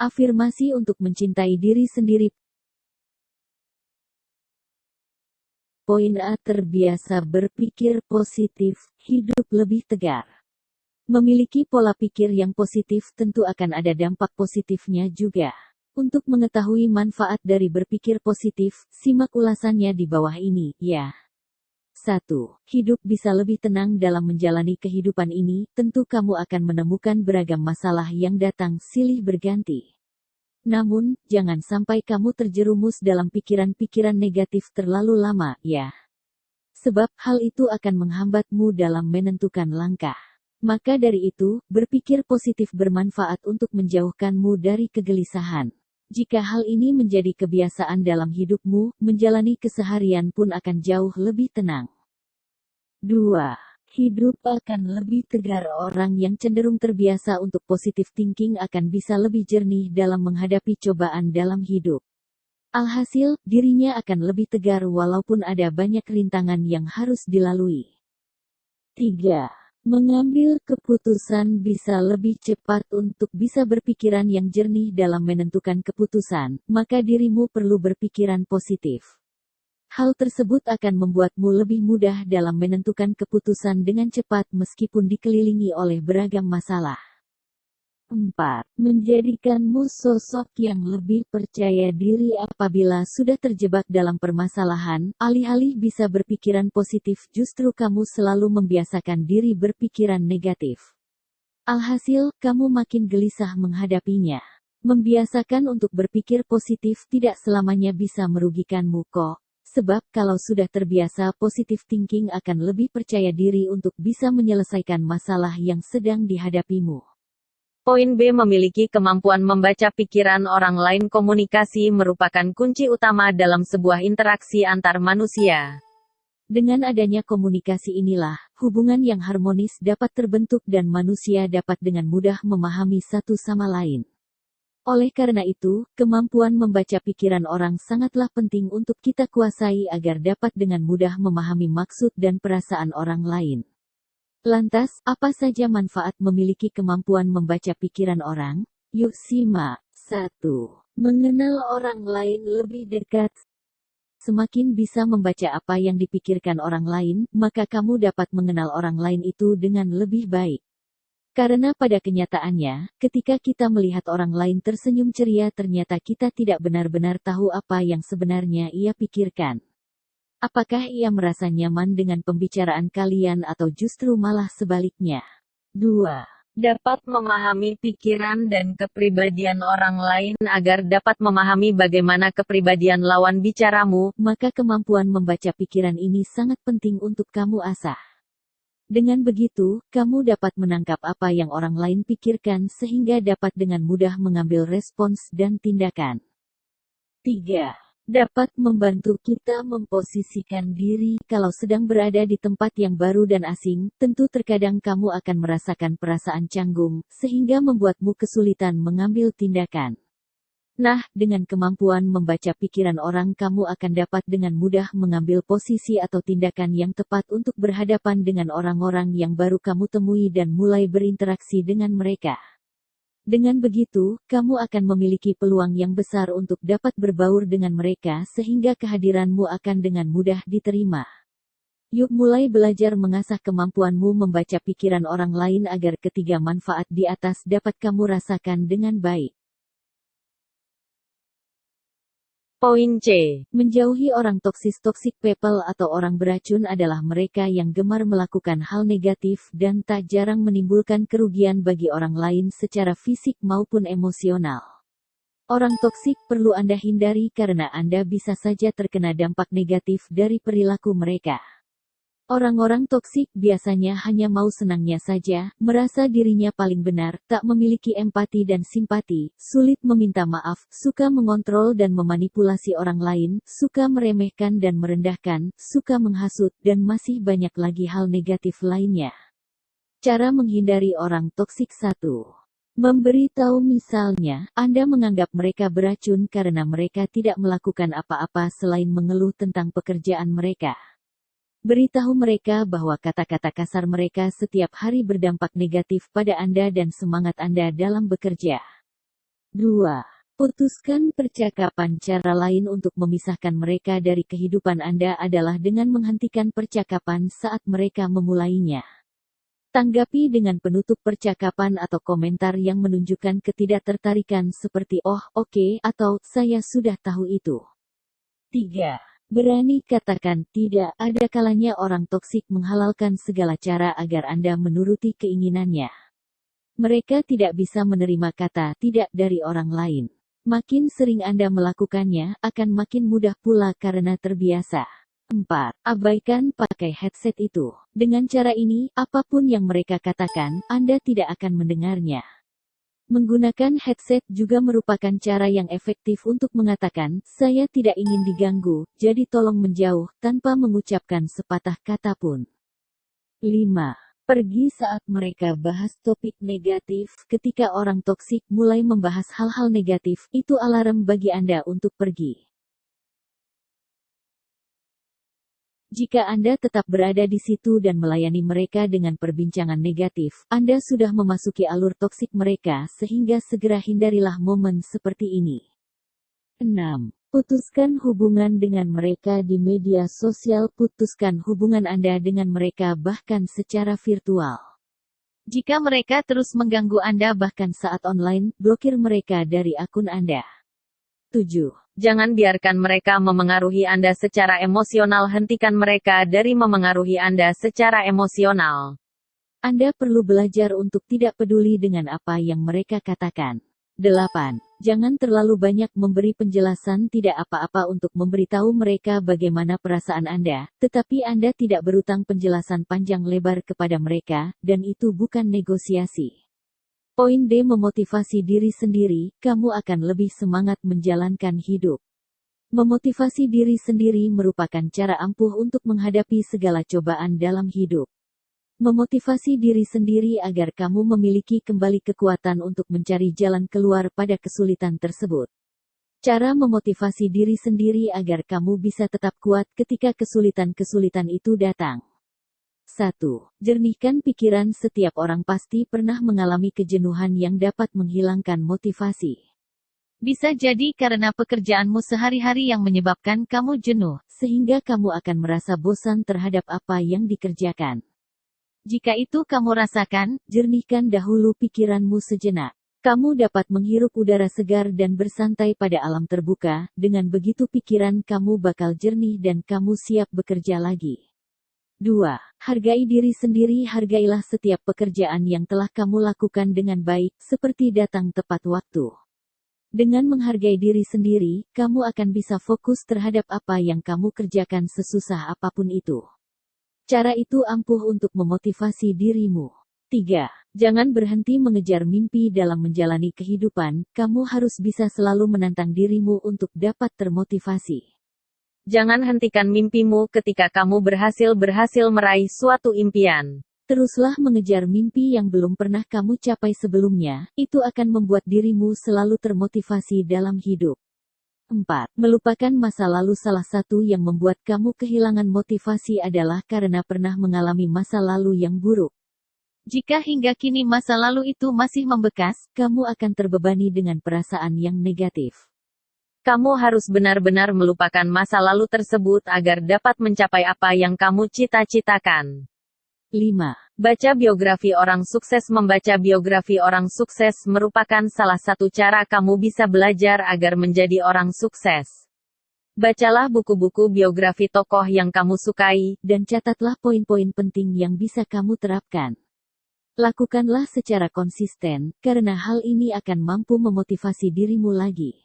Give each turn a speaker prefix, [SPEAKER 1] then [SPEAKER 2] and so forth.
[SPEAKER 1] Afirmasi untuk mencintai diri sendiri. Poin A. Terbiasa berpikir positif, hidup lebih tegar. Memiliki pola pikir yang positif tentu akan ada dampak positifnya juga. Untuk mengetahui manfaat dari berpikir positif, simak ulasannya di bawah ini, ya. 1. Hidup bisa lebih tenang dalam menjalani kehidupan ini, tentu kamu akan menemukan beragam masalah yang datang silih berganti. Namun, jangan sampai kamu terjerumus dalam pikiran-pikiran negatif terlalu lama, ya. Sebab, hal itu akan menghambatmu dalam menentukan langkah. Maka dari itu, berpikir positif bermanfaat untuk menjauhkanmu dari kegelisahan. Jika hal ini menjadi kebiasaan dalam hidupmu, menjalani keseharian pun akan jauh lebih tenang. 2. Hidup akan lebih tegar. Orang yang cenderung terbiasa untuk positive thinking akan bisa lebih jernih dalam menghadapi cobaan dalam hidup. Alhasil, dirinya akan lebih tegar walaupun ada banyak rintangan yang harus dilalui. 3. Mengambil keputusan bisa lebih cepat. Untuk bisa berpikiran yang jernih dalam menentukan keputusan, maka dirimu perlu berpikiran positif. Hal tersebut akan membuatmu lebih mudah dalam menentukan keputusan dengan cepat meskipun dikelilingi oleh beragam masalah. 4. Menjadikanmu sosok yang lebih percaya diri. Apabila sudah terjebak dalam permasalahan, alih-alih bisa berpikiran positif, justru kamu selalu membiasakan diri berpikiran negatif. Alhasil, kamu makin gelisah menghadapinya. Membiasakan untuk berpikir positif tidak selamanya bisa merugikanmu kok. Sebab, kalau sudah terbiasa positive thinking akan lebih percaya diri untuk bisa menyelesaikan masalah yang sedang dihadapimu. Poin B. Memiliki kemampuan membaca pikiran orang lain. Komunikasi merupakan kunci utama dalam sebuah interaksi antar manusia. Dengan adanya komunikasi inilah, hubungan yang harmonis dapat terbentuk dan manusia dapat dengan mudah memahami satu sama lain. Oleh karena itu, kemampuan membaca pikiran orang sangatlah penting untuk kita kuasai agar dapat dengan mudah memahami maksud dan perasaan orang lain. Lantas, apa saja manfaat memiliki kemampuan membaca pikiran orang? Yuk simak. 1. Mengenal orang lain lebih dekat. Semakin bisa membaca apa yang dipikirkan orang lain, maka kamu dapat mengenal orang lain itu dengan lebih baik. Karena pada kenyataannya, ketika kita melihat orang lain tersenyum ceria, ternyata kita tidak benar-benar tahu apa yang sebenarnya ia pikirkan. Apakah ia merasa nyaman dengan pembicaraan kalian atau justru malah sebaliknya? 2. Dapat memahami pikiran dan kepribadian orang lain. Agar dapat memahami bagaimana kepribadian lawan bicaramu, maka kemampuan membaca pikiran ini sangat penting untuk kamu asah. Dengan begitu, kamu dapat menangkap apa yang orang lain pikirkan sehingga dapat dengan mudah mengambil respons dan tindakan. 3. Dapat membantu kita memposisikan diri. Kalau sedang berada di tempat yang baru dan asing, tentu terkadang kamu akan merasakan perasaan canggung, sehingga membuatmu kesulitan mengambil tindakan. Nah, dengan kemampuan membaca pikiran orang, kamu akan dapat dengan mudah mengambil posisi atau tindakan yang tepat untuk berhadapan dengan orang-orang yang baru kamu temui dan mulai berinteraksi dengan mereka. Dengan begitu, kamu akan memiliki peluang yang besar untuk dapat berbaur dengan mereka sehingga kehadiranmu akan dengan mudah diterima. Yuk mulai belajar mengasah kemampuanmu membaca pikiran orang lain agar ketiga manfaat di atas dapat kamu rasakan dengan baik. Poin C. Menjauhi orang toksis. Toxic people atau orang beracun adalah mereka yang gemar melakukan hal negatif dan tak jarang menimbulkan kerugian bagi orang lain secara fisik maupun emosional. Orang toksik perlu Anda hindari karena Anda bisa saja terkena dampak negatif dari perilaku mereka. Orang-orang toksik biasanya hanya mau senangnya saja, merasa dirinya paling benar, tak memiliki empati dan simpati, sulit meminta maaf, suka mengontrol dan memanipulasi orang lain, suka meremehkan dan merendahkan, suka menghasut, dan masih banyak lagi hal negatif lainnya. Cara menghindari orang toksik. 1. Memberitahu. Misalnya, Anda menganggap mereka beracun karena mereka tidak melakukan apa-apa selain mengeluh tentang pekerjaan mereka. Beritahu mereka bahwa kata-kata kasar mereka setiap hari berdampak negatif pada Anda dan semangat Anda dalam bekerja. 2. Putuskan percakapan. Cara lain untuk memisahkan mereka dari kehidupan Anda adalah dengan menghentikan percakapan saat mereka memulainya. Tanggapi dengan penutup percakapan atau komentar yang menunjukkan ketidaktertarikan seperti "Oh, oke," atau "Saya sudah tahu itu." 3. Berani katakan tidak. Ada kalanya orang toksik menghalalkan segala cara agar Anda menuruti keinginannya. Mereka tidak bisa menerima kata tidak dari orang lain. Makin sering Anda melakukannya, akan makin mudah pula karena terbiasa. 4. Abaikan pakai headset itu. Dengan cara ini, apapun yang mereka katakan, Anda tidak akan mendengarnya. Menggunakan headset juga merupakan cara yang efektif untuk mengatakan, "Saya tidak ingin diganggu, jadi tolong menjauh," tanpa mengucapkan sepatah kata pun. 5. Pergi saat mereka bahas topik negatif. Ketika orang toksik mulai membahas hal-hal negatif, itu alarm bagi Anda untuk pergi. Jika Anda tetap berada di situ dan melayani mereka dengan perbincangan negatif, Anda sudah memasuki alur toksik mereka, sehingga segera hindarilah momen seperti ini. 6. Putuskan hubungan dengan mereka di media sosial. Putuskan hubungan Anda dengan mereka bahkan secara virtual. Jika mereka terus mengganggu Anda bahkan saat online, blokir mereka dari akun Anda. 7. Jangan biarkan mereka memengaruhi Anda secara emosional. Hentikan mereka dari memengaruhi Anda secara emosional. Anda perlu belajar untuk tidak peduli dengan apa yang mereka katakan. 8. Jangan terlalu banyak memberi penjelasan. Tidak apa-apa untuk memberitahu mereka bagaimana perasaan Anda, tetapi Anda tidak berutang penjelasan panjang lebar kepada mereka, dan itu bukan negosiasi. Poin D. Memotivasi diri sendiri. Kamu akan lebih semangat menjalankan hidup. Memotivasi diri sendiri merupakan cara ampuh untuk menghadapi segala cobaan dalam hidup. Memotivasi diri sendiri agar kamu memiliki kembali kekuatan untuk mencari jalan keluar pada kesulitan tersebut. Cara memotivasi diri sendiri agar kamu bisa tetap kuat ketika kesulitan-kesulitan itu datang. 1. Jernihkan pikiran. Setiap orang pasti pernah mengalami kejenuhan yang dapat menghilangkan motivasi. Bisa jadi karena pekerjaanmu sehari-hari yang menyebabkan kamu jenuh, sehingga kamu akan merasa bosan terhadap apa yang dikerjakan. Jika itu kamu rasakan, jernihkan dahulu pikiranmu sejenak. Kamu dapat menghirup udara segar dan bersantai pada alam terbuka. Dengan begitu pikiran kamu bakal jernih dan kamu siap bekerja lagi. 2. Hargai diri sendiri. Hargailah setiap pekerjaan yang telah kamu lakukan dengan baik, seperti datang tepat waktu. Dengan menghargai diri sendiri, kamu akan bisa fokus terhadap apa yang kamu kerjakan sesusah apapun itu. Cara itu ampuh untuk memotivasi dirimu. 3. Jangan berhenti mengejar mimpi dalam menjalani kehidupan. Kamu harus bisa selalu menantang dirimu untuk dapat termotivasi. Jangan hentikan mimpimu ketika kamu berhasil meraih suatu impian. Teruslah mengejar mimpi yang belum pernah kamu capai sebelumnya. Itu akan membuat dirimu selalu termotivasi dalam hidup. 4. Melupakan masa lalu. Salah satu yang membuat kamu kehilangan motivasi adalah karena pernah mengalami masa lalu yang buruk. Jika hingga kini masa lalu itu masih membekas, kamu akan terbebani dengan perasaan yang negatif. Kamu harus benar-benar melupakan masa lalu tersebut agar dapat mencapai apa yang kamu cita-citakan. 5. Baca biografi orang sukses. Membaca biografi orang sukses merupakan salah satu cara kamu bisa belajar agar menjadi orang sukses. Bacalah buku-buku biografi tokoh yang kamu sukai, dan catatlah poin-poin penting yang bisa kamu terapkan. Lakukanlah secara konsisten, karena hal ini akan mampu memotivasi dirimu lagi.